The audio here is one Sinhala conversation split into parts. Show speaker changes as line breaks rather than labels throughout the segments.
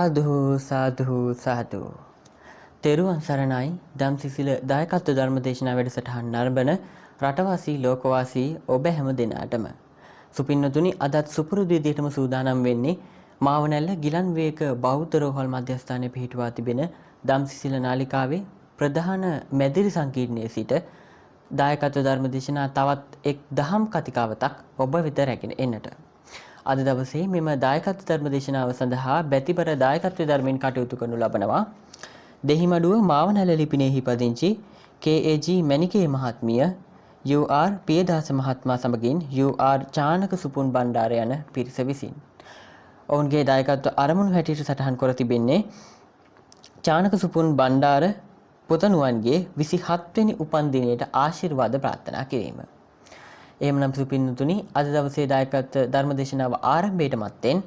සාදු සාදු සාදු. තෙරුවන් සරණයි. ධම්සිසිල දායකත්ව ධර්මදේශනා වැඩසටහන් නරඹන රටවාසී ලෝකවාසී ඔබ හැම දෙනාටම සුපින්නතුනි, අදත් සුපුරුදු විදිහටම සූදානම් වෙන්නේ මාවනැල්ල ගිලන් වේක බෞද්ධ රෝහල් මධ්‍යස්ථානයේ පිහිටුවා තිබෙන ධම්සිසිල නාලිකාවේ ප්‍රධාන මැදිරි සංකීර්ණයේ සිට දායකත්ව ධර්මදේශනා තවත් එක් දහම් කතිකාවතක් ඔබ වෙත රැගෙන එන්නට. අද දවසේ මෙම දායකත්ව ධර්මදේශනාව සඳහා බැතිබර දායකත්ව ධර්මයෙන් කටයුතු කරනු ලබනවා. දෙහිමඩුව මාවනැල්ල ලිපිනයෙහි පදිංචි KAG මැණිකේ මහත්මිය, UR පියදාස මහත්මයා සමගින් UR චානක සුපුන් බණ්ඩාර යන පිරිස විසින්. ඔවුන්ගේ දායකත්ව අරමුණු හැටියට සටහන් කර තිබෙන්නේ චානක සුපුන් බණ්ඩාර පුතණුවන්ගේ 27 වෙනි උපන්දිනයට ආශිර්වාද ප්‍රාර්ථනා කිරීම. එහෙමනම් සුපින්නතුනි, අද දවසේ දායකත්ව ධර්මදේශනාව ආරම්භයට මත්තෙන්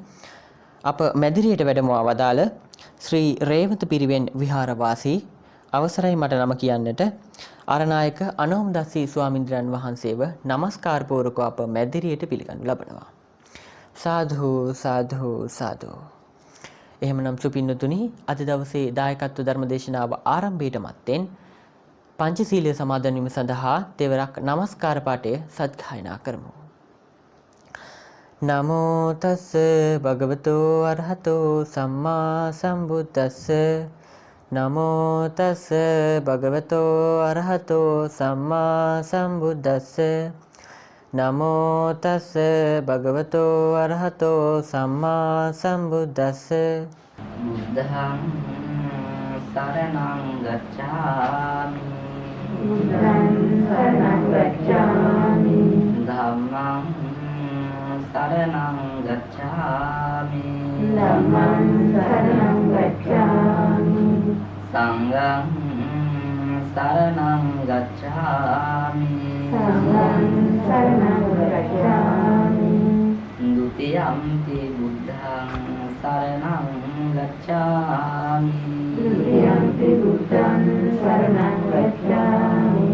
අප මැදිරියට වැඩමවා වදාළ ශ්‍රී රේවත පිරිවෙන් විහාරවාසී අවසරයි මට නම කියන්නට අරනායක අනෝමදස්සී ස්වාමින්ද්‍රයන් වහන්සේව নমස්කාර පූර්වකව අප මැදිරියට පිළිගනු ලබනවා. සාදු සාදු සාදු. එහෙමනම් සුපින්නතුනි, අද දවසේ දායකත්ව ධර්මදේශනාව ආරම්භයට මත්තෙන් පංචශීලය සමාදන් වීම සඳහා දෙවරක් নমස්කාර පාඨය සත්‍යයනා කරමු. නමෝ තස් භගවතෝ අරහතෝ සම්මා සම්බුද්දස්ස. නමෝ තස් භගවතෝ අරහතෝ සම්මා සම්බුද්දස්ස. නමෝ තස් භගවතෝ අරහතෝ සම්මා සම්බුද්දස්ස.
බුද්ධං සරණං ගච්ඡාමි.
බුද්ධං සරණං ගච්ඡාමි.
ධම්මං සරණං ගච්ඡාමි.
ධම්මං සරණං ගච්ඡාමි.
සංඝං සරණං ගච්ඡාමි.
සංඝං සරණං ගච්ඡාමි.
ဒုတိယံ ති බුද්ධං සරණං ගච්ඡාමි.
ဒုတိယံ ති බුද්ධං සරණං ගච්ඡාමි.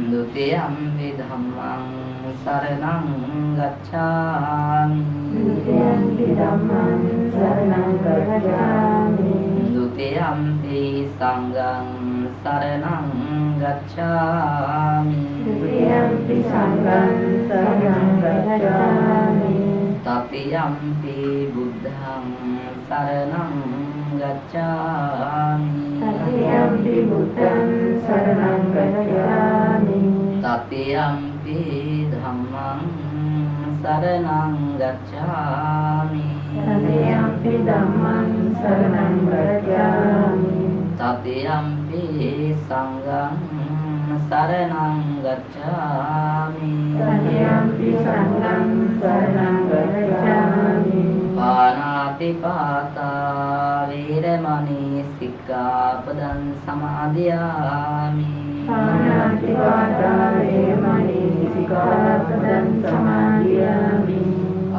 ဒုတိယံ ති ධම්මං සරණං ගච්ඡාමි.
ဒုတိယံ ති ධම්මං සරණං ගච්ඡාමි.
ဒုတိယံ ති සංඝං සරණං ගච්ඡාමි.
ဒုတိယံ ති සංඝං සරණං ගච්ඡාමි.
တတိယံ ති බුද්ධං සරණං ගච්ඡාමි.
တတိယံ ති බුද්ධං සරණං ගච්ඡාමි.
တတိယံ ති ධම්මං සරණං ගච්ඡාමි.
တတိယံ ති ධම්මං සරණං ගච්ඡාමි.
တတိယံ ති සංඝං සරණං ගච්ඡාමි.
တတိယံ ති සංඝං සරණං ගච්ඡාමි.
පාණාති පාතා වේරමණී සික්ඛාපදං සමාදියාමි.
පාණාති පාතා වේරමණී සික්ඛාපදං සමාදියාමි.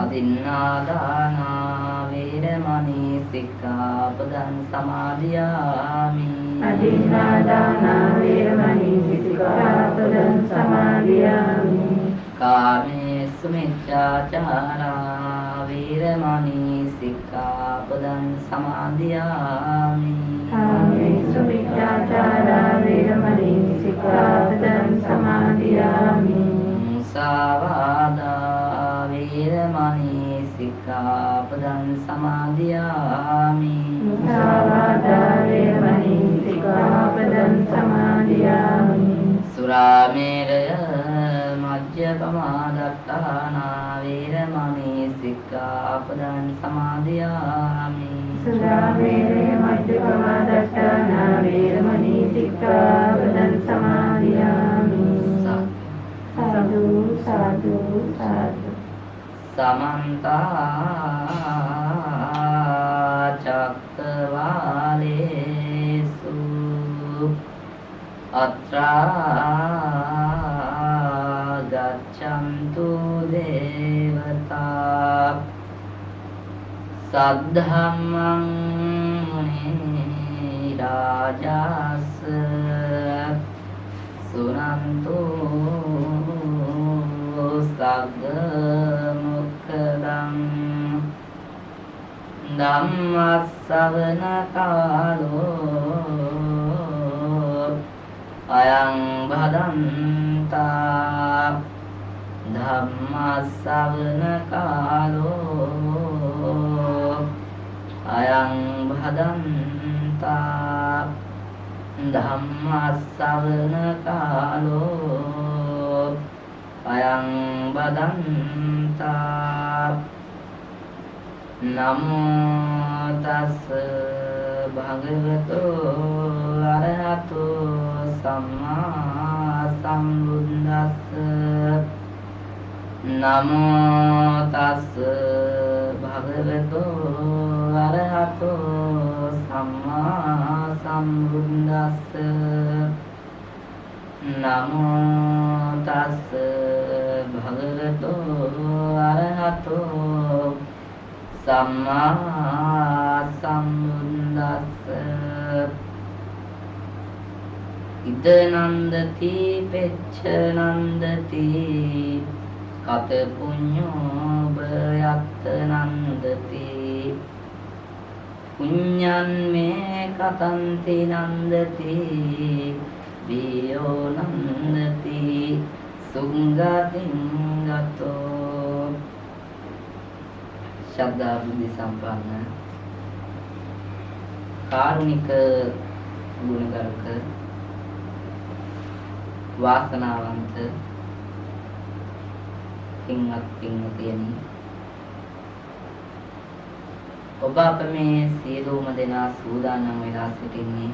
අදින්නාදානා වේරමණී සික්ඛාපදං සමාදියාමි.
අදින්නාදානා වේරමණී සික්ඛාපදං සමාදියාමි.
කාමේසු මිච්ඡාචාරා වේරමණී සික්ඛාපදං සමාදියාමි.
කාමේසු මිච්ඡාචාරා වේරමණී සික්ඛාපදං සමාදියාමි.
මුසාවාදා වේරමණී සික්ඛාපදං සමාදියාමි.
මුසාවාදා වේරමණී සික්ඛාපදං සමාදියාමි.
සුරාමේරය මජ්ජපමාදත්තානා වේරමණී සික්ඛාපදං සමාදියාමි.
සුරාමේරය මජ්ජපමාදත්තානා වේරමණී සික්ඛාපදං සමාදියාමි. සාදු සාදු සාදු.
සමන්ත චක්කවාලේසු අත්‍රා ගච්ඡන්තු දේවතා සද්ධම්මං මුනි රාජස් සුනන්තු සග්ග මොක්ඛදං ධම්මස්සවන කාලෝ අයං භදන්තා ධම්මස්සවන කාලෝ අයං භදන්තා ධම්මස්සවන කාලෝ අයං භදන්තා නමෝ තස් භගවතු අරහතු සම්මා සම්බුද්දස්ස නමෝ තස් භගවතු අරහතු සම්මා සම්බුද්දස්ස නමෝ තස් භගවතු අරහතු සම්මා සම්බුද්දස්ස ඉද නන්දති පෙච්ච නන්දති කත පුඤ්ඤෝ බයත් නන්දති පුඤ්ඤං මේ කතන්ති නන්දති වියෝ නන්දති සුංගතින් ගතෝ ශ්‍රද්ධා බුද්ධ සම්පන්න කාරුණික ගුණගරුක වාසනාවන්ත පින්වත් පින්වතියනි ඔබ අප මේ සියලුම දෙනා සූදානම් වෙලා සිටින්නේ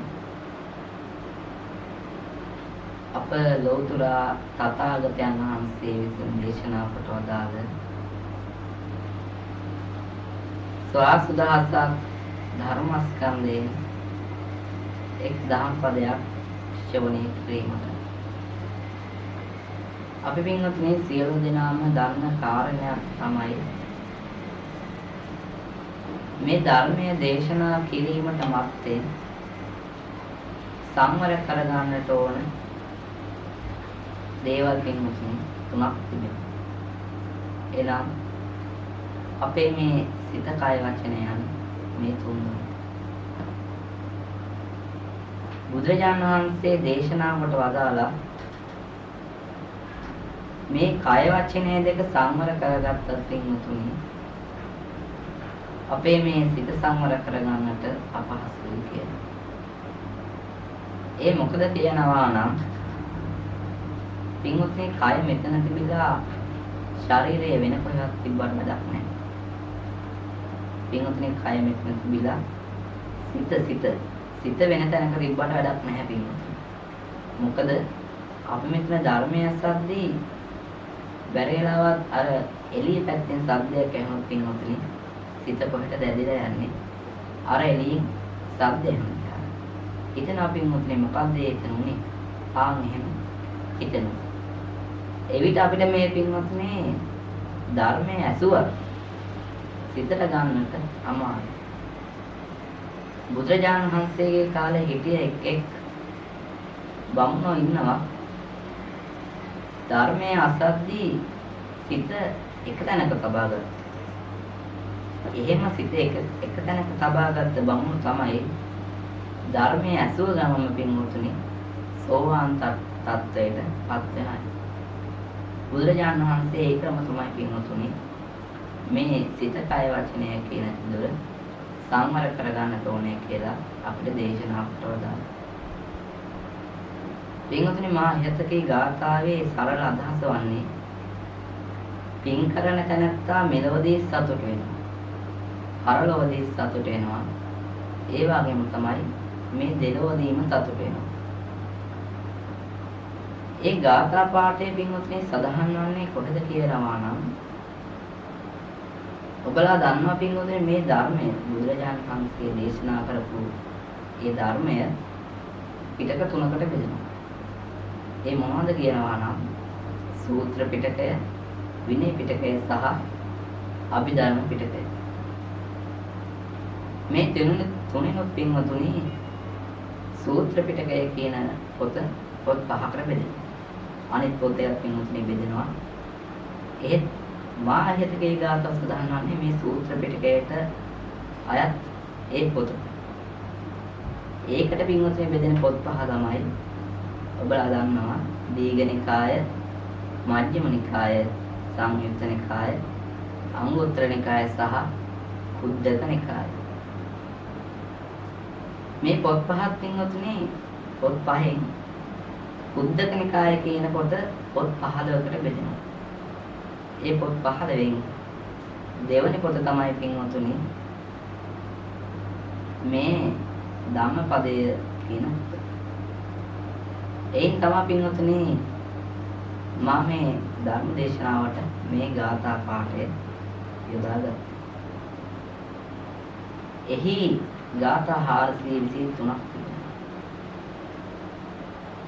අප ලෞතර තථාගතයන් වහන්සේ විසින් දේශනා කොට වදාළ ස්වාසුදාසක් ධර්මස්කන්ධයෙන් එක් දහම් පදයක් ශ්‍රවණය කිරීමට අපි පින්වත්නි සියලු දෙනාම දන්න කාරණයක් තමයි මේ ධර්මය දේශනා කිරීමට මත්තෙන් සංවර කරගන්නට ඕන දේවල් පින්වත්නි තුනක් තිබෙනවා. එනම් අපේ මේ සිත කය වචනය යන මේ තුන බුදුරජාණන් වහන්සේ දේශනා කොට වදාලා මේ කය වචනය දෙක සංවර කරගත්තත් පින්වතුනි අපේ මේ සිත සංවර කරගන්නට අපහසුයි කියලා. ඒ මොකද කියනවා නම් පින්වතුනි කය මෙතන තිබිලා ශරීරය වෙන කොහෙවත් තිබ්බට වැඩක් නැහැ. පින්වතුනි කය මෙතන තිබිලා සිත වෙන තැනක තිබ්බට වැඩක් නැහැ පින්වතුනි. මොකද අපි මෙතන ධර්මය අසද්දී බැරේලාවත් අර එළිය පැත්තෙන් සද්දයක් ඇහුනොත් පින්වතුනි සිත කොහෙටද ඇදලා යන්නේ? අර එළියෙන් සද්ද ඇහෙනවා. හිතන පින්වතුනි මොකද්ද එතන උනේ? ආන් එහෙම හිතනවා. එවිට අපිට මේ පින්වත්නි ධර්මයේ ඇසුවත් සිතට ගන්නට අමාරුයි. බුදුරජාණන් වහන්සේගේ කාලේ හිටිය එක් බමුණෝ ඉන්නවා ධර්මයේ අසද්දී සිත එක තැනක තබා ගන්න. එහෙම සිත එක තැනක තබා ගත්ත බමුණු තමයි ධර්මයේ ඇසුව ගමම පින්වතුනි සෝවාන් තත්ත්වයට පත් වෙනවා. බුදුරජාණන් වහන්සේ ඒ ක්‍රම තමයි පින්වතුනි මේ සිත කය වචනය කියන දොර සංවර කරගන්නට ඕනේ කියලා අපිට දේශනා කරවලා. පින්වතුනි මා හිතකේ ගාථාවේ සරල අදහස වන්නේ පින් කරන තැනත්තා මෙලොවදී සතුට වෙනවා. පරලොවදී සතුට වෙනවා. ඒ වගේම තමයි මේ දෙලොවදීම සතුට වෙනවා. ඒ ගාථා පාඨයේ පින්වත්නි සඳහන් වන්නේ කොහෙද කියලා නම් ඔබලා දන්නවා පින්වත්නි මේ ධර්මය බුදුරජාණන් වහන්සේ දේශනා කරපු ඒ ධර්මය පිටක තුනකට බෙදෙනවා. ඒ මොනවද කියනවා නම් සූත්‍ර පිටකය, විනය පිටකය සහ අභිධර්ම පිටකය. මේ තුනෙන් පින්වතුනි සූත්‍ර පිටකය කියන පොත් පහකට බෙදෙනවා. අනිත් පොතේ පින්වතුනි බෙදෙනවා. ඒත් මා හිතකේ ගාථා සඳහන් වන්නේ මේ සූත්‍ර පිටකයට අයත් ඒ පොත. ඒකට පින්වත්නි බෙදෙන පොත් පහ තමයි ඔබලා දන්නවා දීඝ නිකාය, මජ්ක්‍ධිම නිකාය, සංයුත්ත නිකාය, අංගුත්තර නිකාය සහ කුද්දක නිකාය. මේ පොත් පහක් පින්වත්නි පොත් පහෙන් කුද්දක නිකාය කියන පොත පොත් 15කට බෙදෙනවා. ඒ පොත් 15න් දෙවැනි පොත තමයි පින්වත්නි මේ ධම්මපදය කියන පොත. එයින් තමයි පින්වත්නි මම මේ ධර්ම දේශනාවට මේ ගාථා පාඨය යොදාගත්තා. එහි ගාථා 423ක් තිබෙනවා.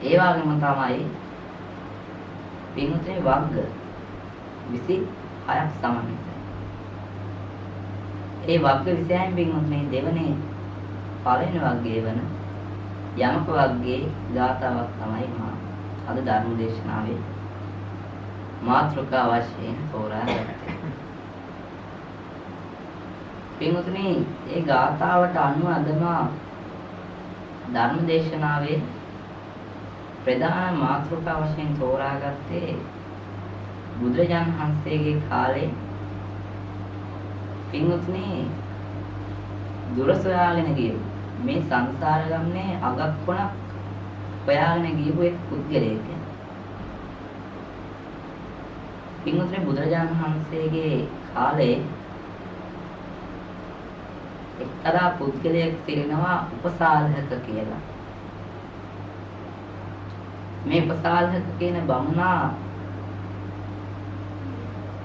ඒ වගේම තමයි පින්වත්නි වර්ග 26ක් සමන්විතයි. ඒ වර්ග 26න් පින්වත්නි දෙවනේ පළවෙනි වර්ගයේ වන යමක වර්ගයේ ගාථාවක් තමයි මා අද ධර්ම දේශනාවේ මාතෘකාව වශයෙන් තෝරාගත්තේ. පින්වත්නි ඒ ගාථාවට අනුව අද මා ධර්ම දේශනාවේ ප්‍රධාන මාතෘකාව වශයෙන් තෝරාගත්තේ බුදුරජාණන් වහන්සේගේ කාලේ පින්වත්නි දුර සොයාගෙන ගියු මේ සංසාර ගමනේ අගක් කොනක් හොයාගෙන ගියපු එක් පුද්ගලයෙක්. පින්වත්නි බුදුරජාණන් වහන්සේගේ කාලේ එක්තරා පුද්ගලයෙක් සිටිනවා උපසාලහක කියලා. මේ උපසාලහක කියන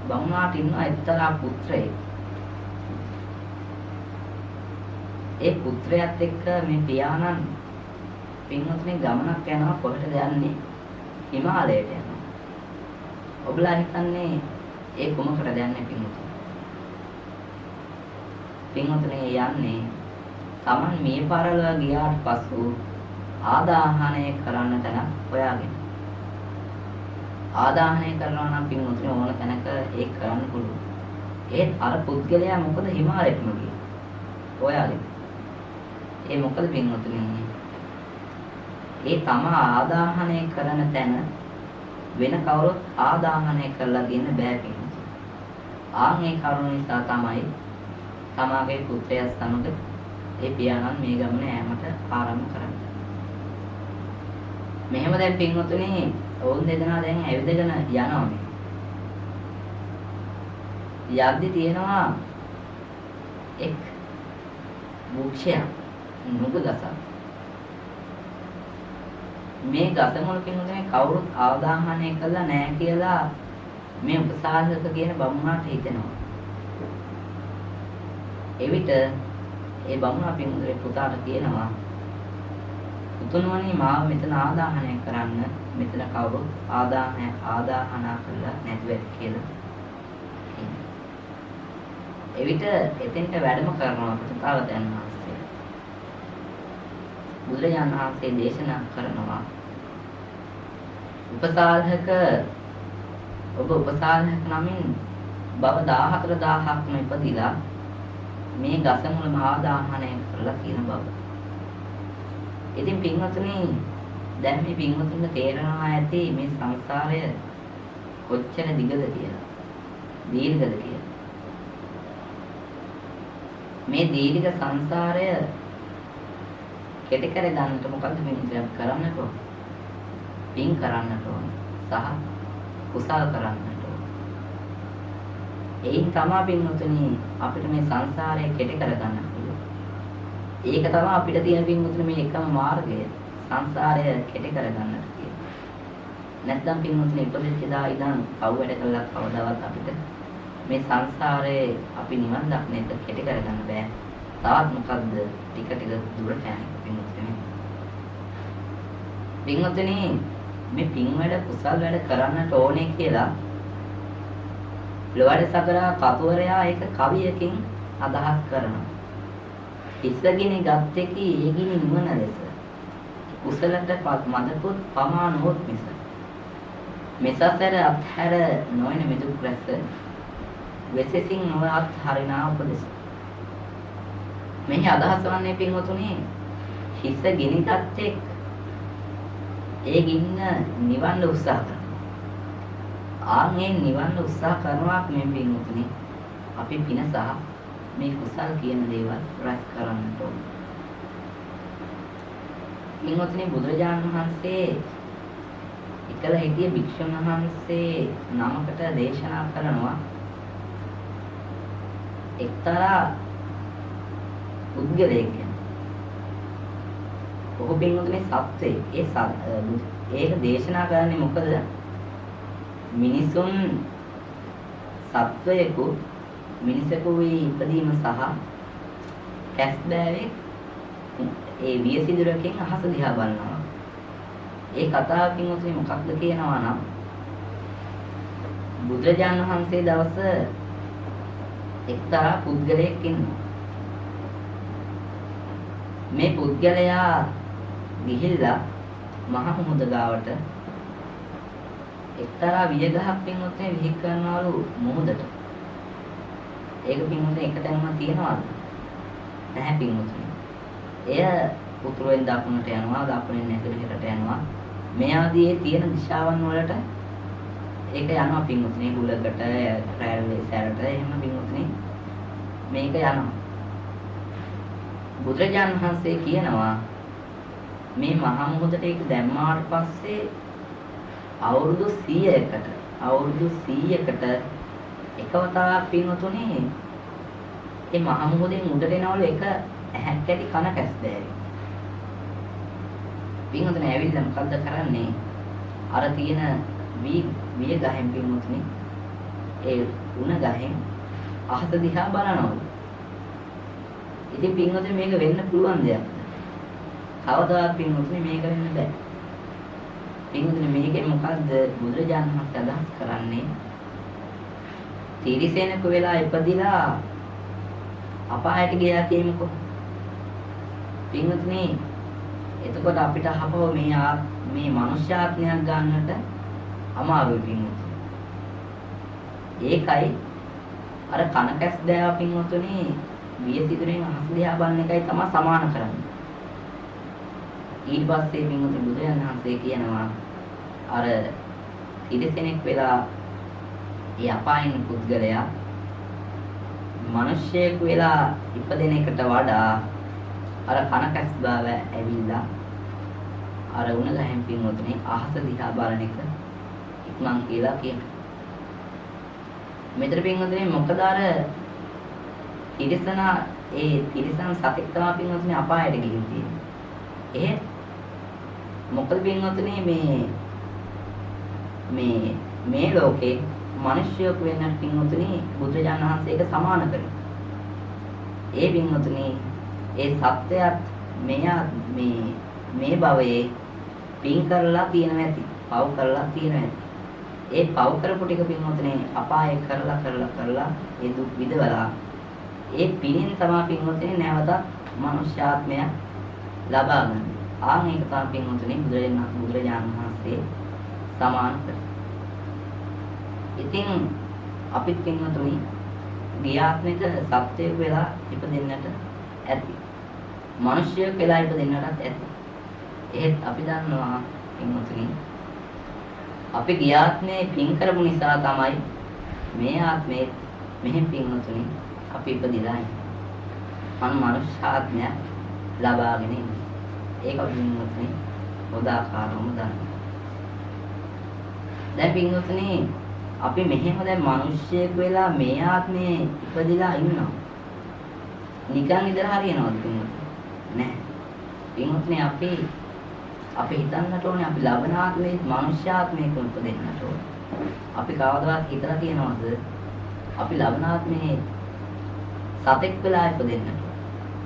බමුණාට ඉන්නවා එක්තරා පුත්‍රයෙක්. ඒ පුත්‍රයාත් එක්ක මේ පියාණන් පින්වත්නි ගමනක් යනවා. කොහෙටද යන්නේ? හිමාලයට යනවා. ඔබලා හිතන්නේ ඒ කොමකටද යන්නේ පින්වත්නි? පින්වත්නි යන්නේ Taman මිය පරලොව ගියාට පසු ආදාහනය කරන්න තැන හොයාගෙන. ආදාහනය කරනවා නම් පින්වත්නි ඕන තැනක ඒක කරන්න පුළුවන්. ඒත් අර පුද්ගලයා මොකද හිමාලයටම ගියේ? හොයාගෙන. ඒ මොකද පින්වත්නි? ඒ තම ආදාහනය කරන තැන වෙන කවුරුත් ආදාහනය කරලා ගින්න බෑ පින්වත්නි. ආන් ඒ කරුණ නිසා තමයි තමාගේ පුත්‍රයා සමග ඒ පියාණන් මේ ගමන යෑමට ආරම්භ කරන්නේ. මෙහෙම දැන් පින්වත්නි ඔවුන් දෙදෙනා දැන් ඇවිදගෙන යනවා මේ. යද්දි තියෙනවා එක් වෘක්ෂයක් නුග ගසක්. මේ ගස මුල පින්වත්නි කවුරුත් ආදාහනය කළා නෑ කියලා මේ උපසාහක කියන බමුණාට හිතෙනවා. එවිට ඒ බමුණා පින්වත්නි පුතාට කියනවා පුතුණවනි මාව මෙතන ආදාහනය කරන්න මෙතන කවුරුත් ආදාහන කළා නැතුව කියලා. එවිට එතෙන්ට වැඩම කරනවා පුතාවතයන් වහන්සේ. බුදුරජාණන් වහන්සේ දේශනා කරනවා උපසාලහක ඔබ උපසාලහක නමින් බව 14000ක්ම ඉපදිලා මේ ගස මුලම ආදාහනය කරලා කියන බව. ඉතින් පින්වත්නි දැන් මේ පින්වත්නිට තේරෙනවා ඇති මේ සංසාරය කොච්චර දිගද කියලා. දීර්ඝද කියලා. මේ දීර්ඝ සංසාරය කෙටි කර ගන්නට මොකද්ද මේ කරන්නට ඕන? පින් කරන්නට ඕන සහ කුසල් කරන්නට ඕන. ඒයින් තමයි පින්වත්නි අපිට මේ සංසාරය කෙටි කර ගන්න පුළුවන්. ඒක තමයි අපිට තියෙන පින්වත්නි මේ එකම මාර්ගය සංසාරය කෙටි කර ගන්නට කියන. නැත්නම් පින්වත්නි ඉපදෙච්ච දා ඉඳන් කව් වැඩ කළා කවදාවත් අපිට මේ සංසාරේ අපි නිවන් දක්න එක කෙටි කර ගන්න බෑ. තාත් මොකද්ද ටික ටික දුරට යන්නේ පින්වත්නි. පින්වත්නි මේ පින් වැඩ කුසල් වැඩ කරන්නට ඕනේ කියලා ලෝවැඩ සතරා කතුවරයා ඒක කවියකින් අදහස් කරනවා. ඉස්සගිනි ගත්තේකි ඒගිනි නිවන ලෙස කුසලට මදකුත් පමානොත් මිස මෙසසර අත්හැර නොයන මිදුක් රැස වෙසසින් නොවත් හරිනා උපදෙස. මෙහි අදහස් වන්නේ පින්වතුනි හිස ගිනි ගත්තේ ඒ ගින්න නිවන්න උත්සාහ කරනවා. ආන්ගේ නිවන්න උත්සාහ කරනවා මේ පින්වතුනි අපි පින සහ මේ කුසල් කියන දේවල් රැස් කරන්නට ඕන. පින්වතුනි බුදුරජාණන් වහන්සේ එකල හිටිය භික්ෂුන් වහන්සේ නමකට දේශනා කරනවා එක්තරා පුද්ගලයෙක් ගැන. ඔහු පින්වතුනි සත්‍යයේ ඒක දේශනා කරන්නේ මොකද? මිනිසුන් සත්වයෙකු මිනිසෙකුගේ ඉපදීම සහ කැස්බෑවේ ඒ වියසිදුරකින් අහස දිහා බලනවා. ඒ කතාව පින්වතුනි මොකක්ද කියනවා නම් බුදුරජාණන් වහන්සේ දවස එක්තරා පුද්ගලයෙක් ඉන්නවා. මේ පුද්ගලයා ගිහිල්ලා මහ මුහුද ගාවට එක්තරා වියගහක් පින්වතුනි විහි කරනවලු මුහුදට. ඒක පින්වතුනි එක තැනම තියනවාද? නැහැ පින්වතුනි. එය උතුරෙන් දකුණට යනවා, දකුණෙන් නැගෙනහිරට යනවා. මේ ආදී තියෙන දිශාවන් වලට ඒක යනවා පින්වතුනි. ගුලකට, රැල්වේ සැරට එහෙම පින්වතුනි මේක යනවා. බුදුරජාණන් වහන්සේ කියනවා මේ මහා මුහුදට ඒක දැම්මාට පස්සේ අවුරුදු 100කට එකවතාවක් පින්වතුනි මේ මහා මුහුදෙන් උඩට එනවලු එක ඇහැක් ඇති කන කැස්බෑවි. පින්වතුනි ඇවිල්ලා මොකද්ද කරන්නේ? අර තියෙන විය ගහෙන් පින්වතුනි ඒ උණ ගහෙන් අහස දිහා බලනවලු. ඉතින් පින්වතුනි මේක වෙන්න පුළුවන් දෙයක්ද? කවදාවත් පින්වතුනි මේක වෙන්න බෑ. පින්වතුනි මේකෙන් මොකද්ද බුදුරජාණන් වහන්සේ අදහස් කරන්නේ? තිරිසනෙකු වෙලා ඉපදිලා අපායට ගියා කියමුකෝ. පින්වතුනි එතකොට අපිට අහපව මේ මනුෂ්‍ය ආත්මයක් ගන්නට අමාරුයි පින්වතුනි. ඒකයි අර කන කැස් දෑව පින්වතුනි වියසිදුරෙන් අහස දිහා බලන එකයි තමයි සමාන කරන්නේ. ඊට පස්සේ පින්වතුනි බුදුරජාණන් වහන්සේ කියනවා අර තිරිසනෙක් වෙලා ඒ අපායින් පුද්ගලයා මිනිස්සෙකු වෙලා ඉපදෙන එකට වඩා අර කන කැස් බව ඇවිල්ලා අර උණ ගහෙන් පින්වතුනි අහස දිහා බලන එක ඉක්මන් කියලා කියනවා. මෙතන පින්වතුනි මොකද අර තිරිසන සතෙක් තමයි පින්වතුනි අපායට ගිහින් තියෙන්නේ. මොකද පින්වතුනි මේ ලෝකේ මිනිස්සුයෙක් වෙන්න පින්වතුනි බුදුරජාණන් වහන්සේ ඒක සමාන කරනවා. ඒ පින්වතුනි ඒ සත්‍යයත් මේ භවයේ පින් කරලා තියෙනවා ඇති. පව් කරලා තියෙනවා ඇති. ඒ පව් කරපු ටික පින්වතුනි අපායේ කරලා ඒ දුක් විඳවලා ඒ පිනින් තමයි පින්වතුනි නැවතත් මනුෂ්‍යාත්මය ලබා ගන්න. ආන් ඒක තමයි පින්වතුනි බුදුරජාණන් වහන්සේ සමාන කරන්නේ. ඉතින් අපිත් පින්වතුනි ගියාත්මික සත්‍යයක් වෙලා ඉපදෙන්නට ඇති. මිනිස්සෙක් වෙලා ඉපදෙන්නටත් ඇති. එහෙත් අපි දන්නවා පින්වතුනි අපි ගියාත්මේ පින් කරපු නිසා තමයි මේ ආත්මේ මෙහෙම පින්වතුනි අපි ඉපදිලා ඉන්නේ. මනුෂ්‍ය ආත්මය ලබාගෙන ඉන්නේ. ඒක පින්වතුනි උදාකාරවම දන්නවා. දැන් පින්වතුනි අපි මෙහෙම දැන් මිනිස්සෙක් වෙලා මේ ආත්මේ ඉපදිලා ඉන්නවා. නිකන් ඉඳලා හරියනවද පින්වතුනි? නැහැ. පින්වතුනි අපි හිතන්නට ඕනේ අපි ලබන ආත්මේ මනුෂ්‍ය ආත්මයක උපදින්නට ඕනේ. අපි කවදාවත් හිතලා තියනවද අපි ලබන ආත්මේ සතෙක් වෙලා ඉපදෙන්නට?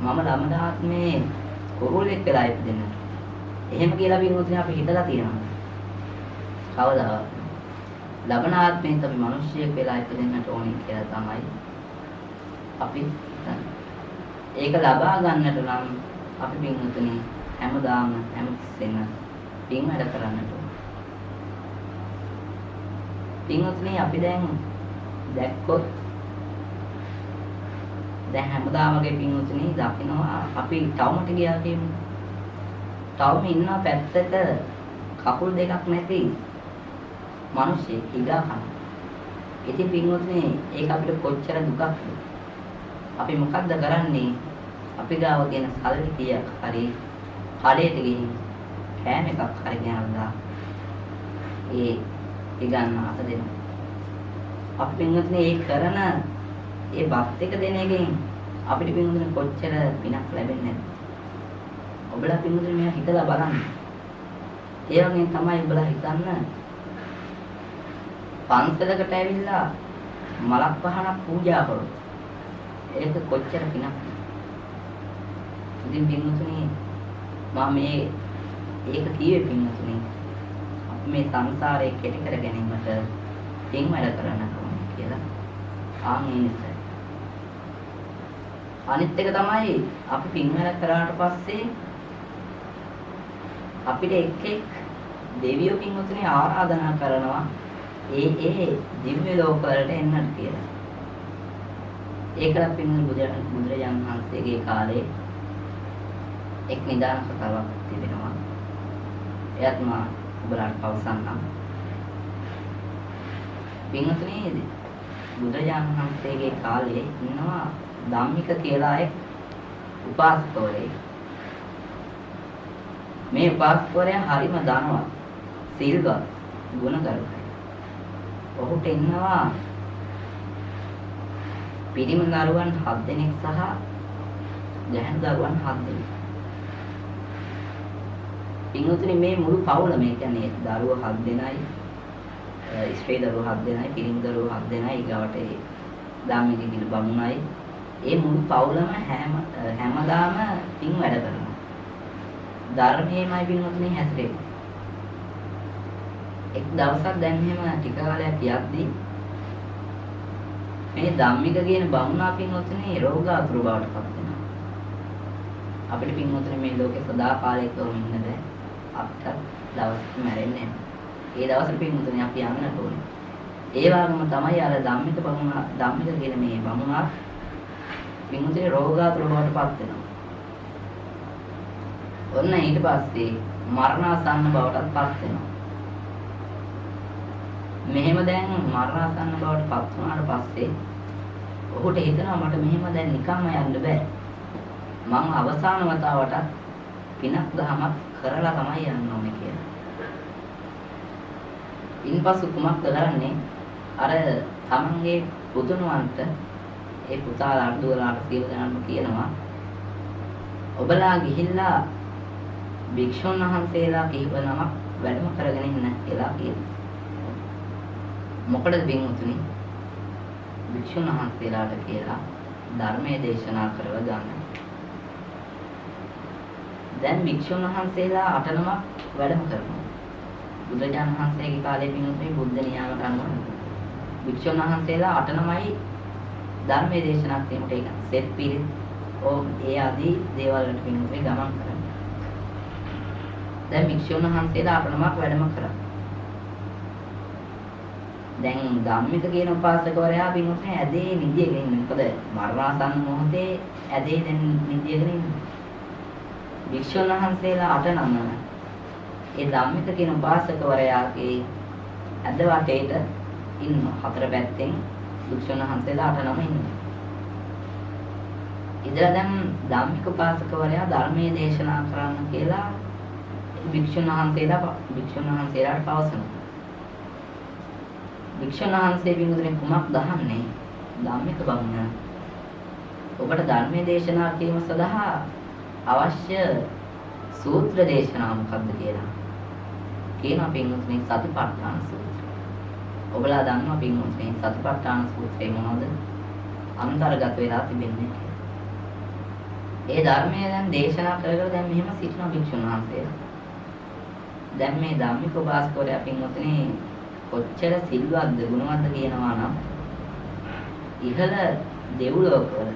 මම ලබන ආත්මේ කුරුල්ලෙක් වෙලා ඉපදෙන්නට. එහෙම කියලා පින්වතුනි අපි හිතලා තියනවද? කවදාවත් ලබන ආත්මෙත් අපි මිනිස්සෙක් වෙලා ඉපදෙන්නට ඕනේ කියලා තමයි අපි හිතන්නේ. ඒක ලබා ගන්නට නම් අපි පින්වතුනි හැමදාම හැමතිස්සෙම පින් වැඩ කරන්නට ඕනේ. පින්වතුනි අපි දැන් දැක්කොත් දැන් හැමදාම වගේ පින්වතුනි දකින්නවා අපි ටවුමට ගියා කියමු. ටවුම ඉන්න පැත්තක කකුල් දෙකක් නැති මිනිස්සෙක් හිඟා කන. ඉතින් පින්වතුනි ඒක අපිට කොච්චර දුකක්ද? අපි මොකද්ද කරන්නේ? අපි ගාව තියෙන සල්ලි ටික හරි කඩේට ගිහින් කෑම එකක් හරි ගෙනල්ලා ඒ ඉගන්න අත දෙනවා. අපි පින්වතුනි ඒ කරන ඒ බත් එක දෙන එකෙන් අපිට පින්වතුනි කොච්චර පිනක් ලැබෙන්නේ නැද්ද? ඔබලා පින්වතුනි මෙයා හිතලා බලන්න. ඒ වගේ තමයි ඔබලා හිතන්න පන්සලකට ඇවිල්ලා මලක් පහනක් පූජා කරොත් ඒක කොච්චර පිනක්ද? ඉතින් පින්වතුනි මම මේ ඒක කියේ පින්වතුනි අපි මේ සංසාරේ කෙටි කර ගැනීමට පින් වැඩ කරන්න ඕනේ කියලා. ඒ නිසා අනිත් එක තමයි අපි පින් වැඩ කරාට පස්සේ අපිට එක් දෙවියෝ පින්වතුනි ආරාධනා කරනවා ඒ දිව්‍ය ලෝක වලට එන්නට කියලා. ඒකලා පින්වතුනි බුදුරජාණන් වහන්සේගේ කාලේ එක් නිදාන කතාවක් තිබෙනවා. එයත් මා ඔබලාට පවසන්නම්. පින්වතුනි බුදුරජාණන් වහන්සේගේ කාලේ ඉන්නවා ධම්මික කියලා එක් උපාසකවරයෙක්. මේ උපාසකවරයා හරිම ධනවත්, සිල්වත්, ගුණගරුකයි. ඔහුට ඉන්නවා පිරිමි දරුවන් 7 දෙනෙක් සහ ගැහැණු දරුවන් 7 දෙනෙක්. පින්වතුනි මේ මුළු පවුලම ඒ කියන්නේ දරුවෝ 7 දෙනයි, ස්ත්‍රී දරුවෝ 7 දෙනයි, පිරිමි දරුවෝ 7 දෙනයි, ඊගවට ඒ ධම්මික කියන බමුණයි. ඒ මුළු පවුලම හැමදාම පින් වැඩ කරනවා. ධර්මයේමයි පින්වතුනි හැසිරෙන්නේ. එක් දවසක් දැන් එහෙම ටික කාලයක් යද්දී මේ ධම්මික කියන බමුණා පින්වතුනි රෝගාතුර බවට පත් වෙනවා. අපිට පින්වතුනි මේ ලෝකේ සදාකාලිකව ඉන්න බෑ. අපිට දවසක් මැරෙන්නේ. ඒ දවසේ පින්වතුනි අපි යන්නට ඕනේ. ඒ වගේම තමයි අර ධම්මික කියන මේ බමුණා පින්වතුනි රෝගාතුර බවට පත් වෙනවා. ඔන්න ඊට පස්සේ මරණාසන්න බවටත් පත් වෙනවා. මෙහෙම දැන් මරණාසන්න බවට පත් වුණාට පස්සේ ඔහුට හිතෙනවා මට මෙහෙම දැන් නිකම්ම යන්න බෑ. මං අවසාන වතාවට පිනක් දහමක් කරලා තමයි යන්න ඕනේ කියලා. ඉන්පසු කුමක්ද කරන්නේ? අර තමන්ගේ පුතුණුවන්ට ඒ පුතාලාට දුවලාට සියලු දෙනාම කියනවා ඔබලා ගිහිල්ලා භික්ෂුන් වහන්සේලා කිහිප නමක් වැඩම කරගෙන ඉන්න කියලා කියනවා. මොකටද බින්තුනි? භික්ෂුන් වහන්සේලාට කියලා ධර්මයේ දේශනා කරව ගන්න. දැන් භික්ෂුන් වහන්සේලා 8 නමක් වැඩම කරනවා. බුදුරජාණන් වහන්සේගේ කාලේ බින්තුනි බුද්ධ නියාමයට අනුව භික්ෂුන් වහන්සේලා 8 නමයි ධර්මයේ දේශනා කිරීමට ඒක සෙත් පිළිත් ඒ ආදී දේවල් වලට බින්තුනි ගමන් කරනවා. දැන් භික්ෂුන් වහන්සේලා 8 නමක් වැඩම කරා. දැන් ධම්මික කියන උපාසකවරයා බින්තුනි ඇදේ නිදියගෙන ඉන්නේ. මොකද මරණාසන්න මොහොතේ ඇදේ දැන් නිදියගෙන ඉන්නේ. භික්ෂුන් වහන්සේලා 8 නම ඒ ධම්මික කියන උපාසකවරයාගේ ඇද වටේට ඉන්නවා. 4 පැත්තෙන් භික්ෂුන් වහන්සේලා 8 නම ඉන්නවා. ඉතින් දැන් ධම්මික උපාසකවරයා ධර්මයේ දේශනා කරන්න කියලා භික්ෂුන් වහන්සේලාට පවසනවා. භික්ෂුන් වහන්සේ බින්දුනේ කුමක් දහන්නේ? ධම්මික බමුණ ඔබට ධර්මයේ දේශනා කිරීම සඳහා අවශ්‍ය සූත්‍ර දේශනා මොකක්ද කියලා. කියනවා පින්වත්නි සතිපට්ඨාන සූත්‍රය. ඔබලා දන්නවා පින්වත්නි සතිපට්ඨාන සූත්‍රය මොනවද? අන්තර්ගත වෙලා තිබෙන්නේ. ඒ ධර්මයේ දැන් දේශනා කරලා දැන් මෙහෙම සිටින භික්ෂුන් වහන්සේලා. දැන් මේ ධම්මික උපාසකවරයා පින්වත්නි කොච්චර සිල්වත්ද ගුණවත්ද කියනවා නම් ඉහළ දෙව්ලෝකවල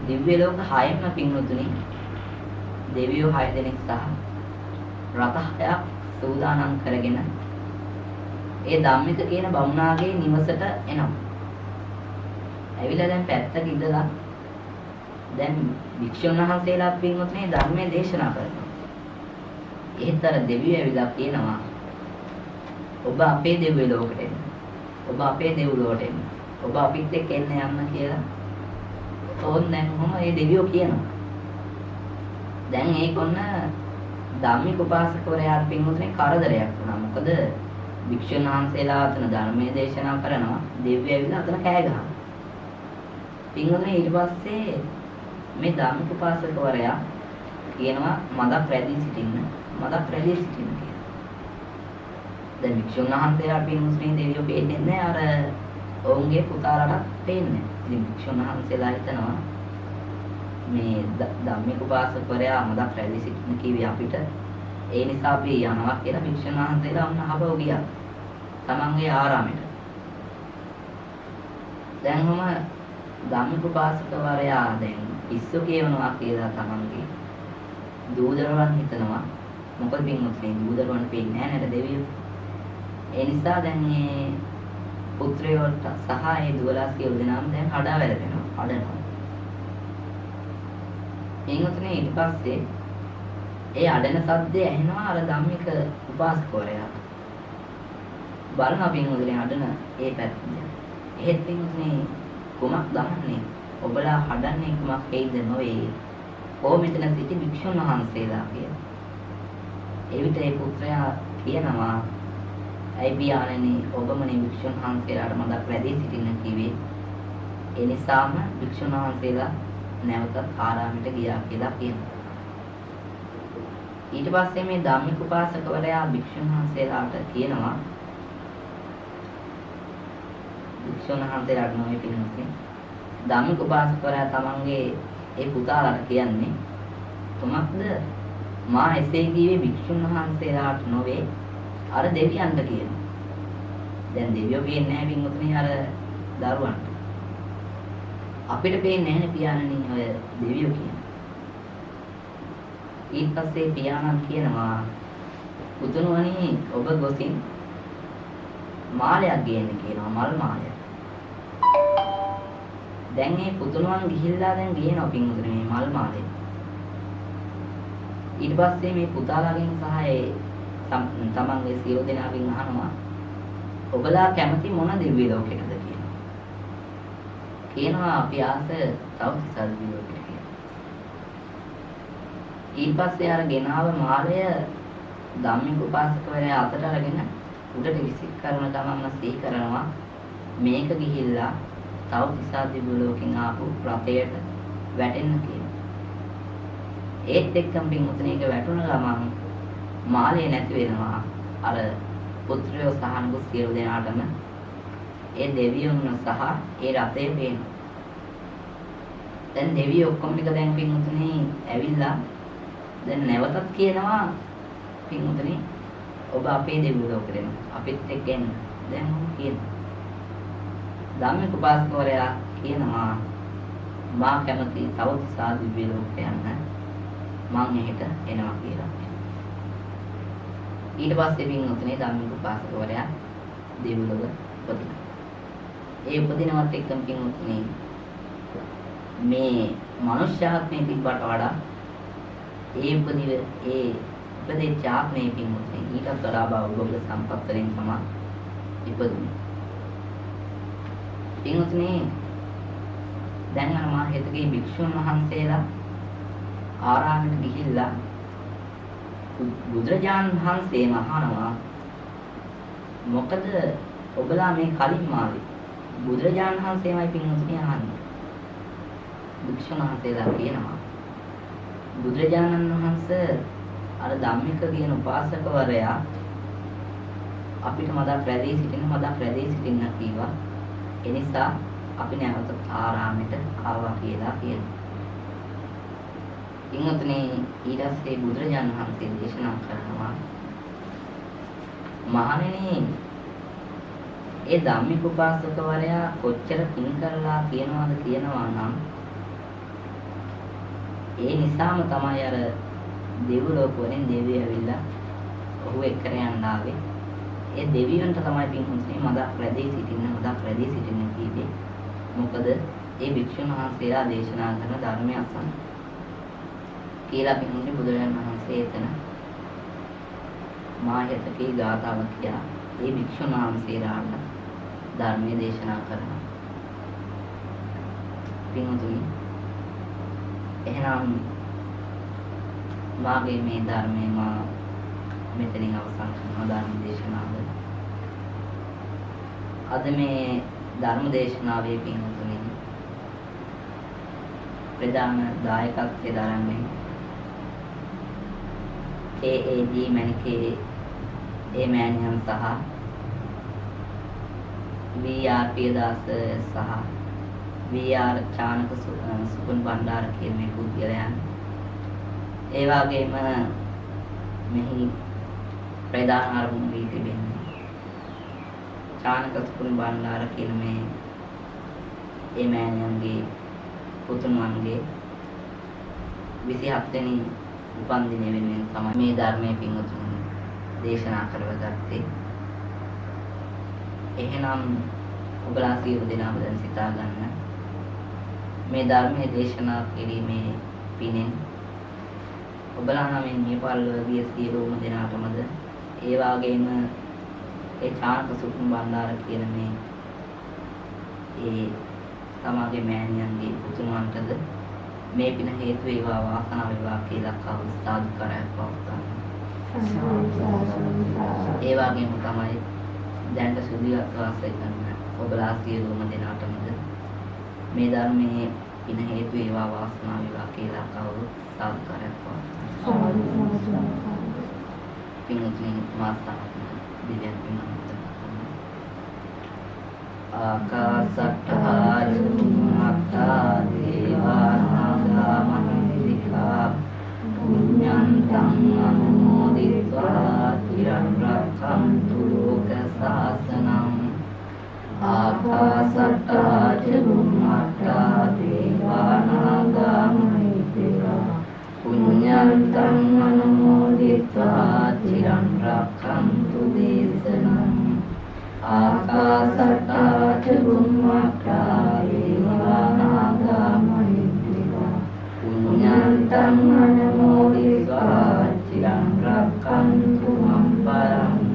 දිව්‍ය ලෝක 6ම පින්වතුනි දෙවියෝ 6 දෙනෙක් සහ රත 6ක් සූදානම් කරගෙන ඒ ධම්මික කියන බමුණාගේ නිවසට එනවා. ඇවිල්ලා දැන් පැත්තක ඉඳලා දැන් වික්ෂුන් වහන්සේලා පින්වත්නි ධර්මයේ දේශනා කරනවා. එහෙත් අර දෙවියෝ ඇවිල්ලා කියනවා ඔබ අපේ දෙවියෝ ලෝකෙට එන්න. ඔබ අපේ දෙව්ලොවට එන්න. ඔබ අපිත් එක්ක එන්න යන්න කියලා. ඕන් දැන් කොහොම මේ දෙවියෝ කියනවා. දැන් ඒක ඔන්න ධම්මික උපාසකවරයාට පින්වත්නි කරදරයක් වුණා. මොකද වික්ෂුන් වහන්සේලා අතන ධර්මයේ දේශනා කරනවා. දෙවියෝ ඇවිල්ලා අතන කෑ ගහනවා. පින්වත්නි ඊට පස්සේ මේ ධම්මික උපාසකවරයා කියනවා මදක් රැඳී සිටින්න. මදක් රැඳී සිටින්න කියලා. දැන් වික්ෂුන් වහන්සේලා පින්වත්නි දෙවියෝ පේන්නේ නැහැ. අර ඔවුන්ගේ පුතාලට පේන්නේ. ඉතින් වික්ෂුන් වහන්සේලා හිතනවා මේ ධම්මික උපාසකවරයා මදක් රැඳී සිටින්න කිව්වේ අපිට. ඒ නිසා අපි යනවා කියලා වික්ෂුන් වහන්සේලා වුණ හබව ගියා. තමන්ගේ ආරාමෙට. දැන් ඔහම ධම්මික උපාසකවරයා දැන් පිස්සු කියනවා කියලා තමන්ගේ දූදරුවන් හිතනවා. මොකද පින්වත්නි දූදරුවන් පේන්නේ නැහැ නේද දෙවියෝ. ඒ නිසා දැන් මේ පුත්‍රයෝට සහ ඒ දුවලා සියලු දෙනාම දැන් හඩා වැළපෙනවා. හඩනවා. පින්වත්නි ඊට පස්සේ ඒ අඩන සද්දය ඇහෙනවා අර ධම්මික උපාසකවරයාට. බලනවා පින්වත්නි අඩන ඒ පැත්තේ. එහෙත් පින්වත්නි කුමක් දහන්නේ? ඔබලා හඩන්නේ කුමක් හේද නොවේ. කොහොමද සිටි වික්ෂුන් වහන්සේලා කියලා. එවිට ඒ පුත්‍රයා කියනවා ඇයි පියාණෙනි ඔබමනේ වික්ෂුන් වහන්සේලාට මදක් රැඳී සිටින්න කිව්වේ. ඒ නිසාම වික්ෂුන් වහන්සේලා නැවත ආරාමයට ගියා කියලා කියනවා. ඊට පස්සේ මේ ධම්මික උපාසකවරයා භික්ෂුන් වහන්සේලාට කියනවා භික්ෂුන් වහන්සේලාට නොවේ පින්වත්නි ධම්මික උපාසකවරයා තමන්ගේ ඒ පුතාලාට කියන්නේ තුමක්ද මා එසේ කිව්වේ භික්ෂුන් වහන්සේලාට නොවේ අර දෙවියන්ට කියනවා. දැන් දෙවියෝ කියන්නේ නැහැ පින්වත්නි අර දරුවන්ට. අපිට පේන්නේ නැහැ පියාණනි ඔය දෙවියෝ කියන. ඊට පස්සේ පියාණන් කියනවා පුතුණුවනි ඔබ ගොසින් මාලයක් ගේන්න කියනවා මල් මාලයක්. දැන් මේ පුතුණුවන් ගිහිල්ලා දැන් ගේනවා පින්වතුනි මේ මල් මාලය. ඊට පස්සේ මේ පුතාලාගෙන් සහ ඒ තමන්ගේ සියලු දෙනාගෙන් අහනවා ඔබලා කැමති මොන දිව්‍ය ලෝකයකද කියලා. කියනවා අපි ආස තවතිසා දිව්‍ය ලෝකෙට කියලා. ඊට පස්සේ අර ගෙනාව මාලය ධම්මික උපාසකවරයා අතට අරගෙන උඩට විසික් කරන ගමන්ම සිහි කරනවා මේක ගිහිල්ලා තවතිසා දිව්‍ය ලෝකෙන් ආපු රතයට වැටෙන්න කියලා. ඒත් එක්කම පින්වතුනි ඒක වැටුණ ගමන් මාලය නැති වෙනවා. අර පුත්‍රයෝ සහ අනුග සියලු දෙනාටම ඒ දෙවියන් සහ ඒ රතේ පේනවා. දැන් දෙවියෝ ඔක්කොම ටික දැන් පින්වතුනි ඇවිල්ලා දැන් නැවතත් කියනවා පින්වතුනි ඔබ අපේ දෙවියෝ ලෝකෙට එන්න. අපිත් එක්ක එන්න. දැන් මොකද කියන්නේ? ධම්මික උපාසකවරයා කියනවා මා කැමති තවතිසා දිව්‍ය ලෝකයට යන්න. මං එහෙට එනවා කියලා. ඊට පස්සේ පින්වතුනි ධම්මික උපාසකවරයා දෙවිලොව උපදිනවා. ඒ උපදිනවත් එක්කම පින්වතුනි මේ මනුෂ්‍යාත්මේ තිබ්බට වඩා ඒ උපදිච්ච ආත්මේ පින්වතුනි ඊටත් වඩා බෞද්ධ සම්පත් වලින් තමයි ඉපදුනේ. පින්වතුනි දැන් අර මා හිතේ භික්ෂුන් වහන්සේලා ආරාමයට ගිහිල්ලා බුදුරජාණන් වහන්සේම අහනවා මොකද ඔබලා මේ කලින් මාවේ බුදුරජාණන් වහන්සේමයි පින්වතුනි අහන්නේ. භික්ෂුන් වහන්සේලා කියනවා බුදුරජාණන් වහන්සේ අර ධම්මික කියන උපාසකවරයා අපිට මදක් රැඳී සිටින්න කීවා. ඒ නිසා අපි නැවත ආරාමයට ආවා කියලා කියනවා. පින්වතුනි ඊට පස්සේ බුදුරජාණන් වහන්සේ දේශනා කරනවා මහණෙනි ඒ ධම්මික උපාසකවරයා කොච්චර පින් කරලා කියනවා නම් ඒ නිසාම තමයි අර දෙව්ලොව වලින් දෙවියෝ ඇවිල්ලා ඔහු එක්කර යන්න ආවේ. ඒ දෙවියන්ට තමයි පින්වතුනි මදක් රැඳී සිටින්න කිව්වේ. මොකද ඒ භික්ෂුන් වහන්සේලා දේශනා කරන ධර්මය අසන්න කියලා පින්වතුනි බුදුරජාණන් වහන්සේ එතන මාහෙතකේ ගාථාවක් කියා ඒ භික්ෂුන් වහන්සේලාට ධර්මයේ දේශනා කරනවා. පින්වතුනි එහෙනම් මාගේ මේ ධර්මයේ මා මෙතනින් අවසන් කරන ධර්ම දේශනාව. අද මේ ධර්ම දේශනාවේ පින්වතුනි ප්‍රධාන දායකත්වයේ දරන්නේ AAD මණිකේ ඒ මෑණියන් සහ VR පියදාස සහ VR චානක සුකුන් බණ්ඩාර කියන මේ පුද්ගලයන් ඒ වගේම මෙහි ප්‍රධාන අරමුණ වී තිබෙන්නේ චානක සුකුන් බණ්ඩාර කියන මේ මෑණියන්ගේ පුතුණුවන්ගේ 27 වෙනි උපන්දිනය වෙනුවෙන් තමයි මේ ධර්මයේ පින්වතුනි දේශනා කරවගත්තේ. එහෙනම් ඔබලා සියලු දෙනාම දැන් සිතා ගන්න මේ ධර්මයේ දේශනා කිරීමේ පිනෙන් ඔබලා නමින් මේ පල්ලවගේ සියලුම දෙනාටමද ඒ වගේම ඒ චානක සුකුම් බණ්ඩාර කියන මේ ඒ තමාගේ මෑණියන්ගේ පුතුණුවන්ටද මේ පින හේතු වේවා වාසනාව වේවා කියලා කවුරුත් කරයක් පවත්වන්න. ඒ වගේම තමයි දැනට සුදියක් වාසය කරන ඔබලා සියලුම දෙනාටමද මේ ධර්මයේ පින හේතු වේවා වාසනාව වේවා කියලා කවුරුත් කරයක් පවත්වන්න. පින්වත්නි මාස්තා දිව්‍යන් පින්වත්නි ආකාසට්ඨා චුම්මත්තා දේවානාගා මහින්దికා පුඤ්ඤන්තං අනුමෝදිत्वा තිරං රක්ඛන්තු ලෝක සාසනං ආකාසට්ඨා චුම්මත්තා දේවානාගා මහින්దికා පුඤ්ඤන්තං අනුමෝදිत्वा තිරං රක්ඛන්තු දේශනං ආකාසට්ඨා චුම්මත්තා දේවානාගා මහින්దికා පුඤ්ඤන්තං අනුමෝදිत्वा චිරං රක්ඛන්තු මම් පරන්ති.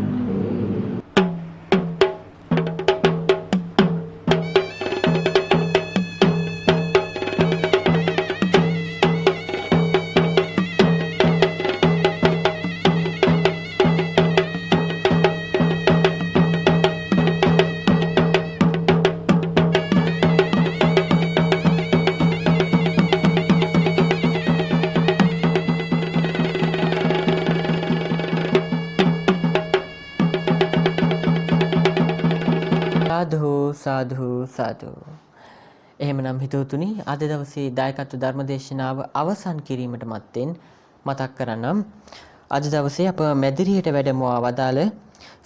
සාදු සාදු. එහෙමනම් හිතවතුනි අද දවසේ දායකත්ව ධර්මදේශනාව අවසන් කිරීමට මත්තෙන් මතක් කරනම් අද දවසේ අප මැදිරියට වැඩමවා වදාළ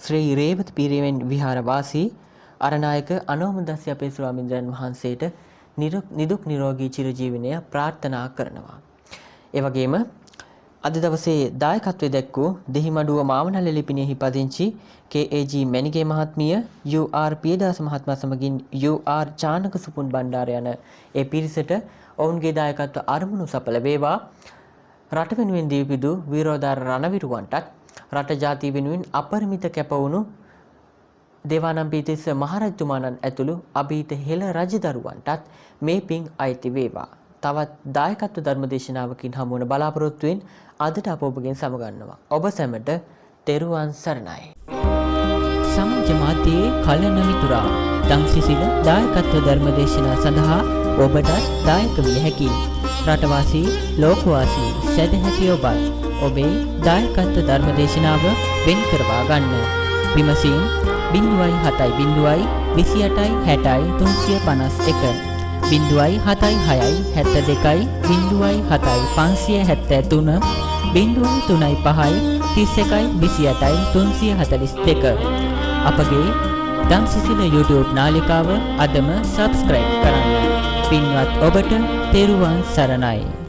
ශ්‍රී රේවත පිරිවෙන් විහාර වාසී අරනායක අනෝමදස්ස අපේ ස්වාමීන් වහන්සේට නිදුක් නිරෝගී චිරජීවනය ප්‍රාර්ථනා කරනවා. ඒ වගේම අද දවසේ දායකත්වයේ දැක්වූ දෙහිමඩුව මාවනල්ල ලිපිණයෙහි පදිංචි KAG මැනිගේ මහත්මිය UR පියදාස මහත්මයා සමගින් UR චානක සුපුන් බණ්ඩාර යන ඒ පිරිසට ඔවුන්ගේ දායකත්ව අරමුණු සඵල වේවා. රට වෙනුවෙන් දීපිදු වීරෝදාර රණවිරුවන්ටත් රට ජාතිය වෙනුවෙන් අපරිමිත කැපවුණු දේවානම්පියතිස්ස මහරජතුමාණන් ඇතුළු අභීත හෙළ රජදරුවන්ටත් මේ පින් අයිති වේවා. තවත් දායකත්ව ධර්මදේශනාවකින් හමු වන බලාපොරොත්තුවෙන් අදට අප ඔබගෙන් සමගන්නවා. ඔබ සැමට තෙරුවන් සරණයි. සමාජ මාධ්‍යයේ කලන මිතුරා දම්සිසිල දායකත්ව ධර්මදේශනා සඳහා ඔබට දායක විය හැකියි. රටවාසී ලෝකවාසී සදැහැති ඔබත් ඔබේ දායකත්ව ධර්මදේශනාව වෙන් කරවා ගන්න. විමසීම් 0.7 28 60 351 0.76 72 0.7 573 0.35 31 28 342 අපගේ දම්සිසිල YouTube නාලිකාව අදම සබ්ස්ක්‍රයිබ් කරන්න. පින්වත් ඔබට තෙරුවන් සරණයි.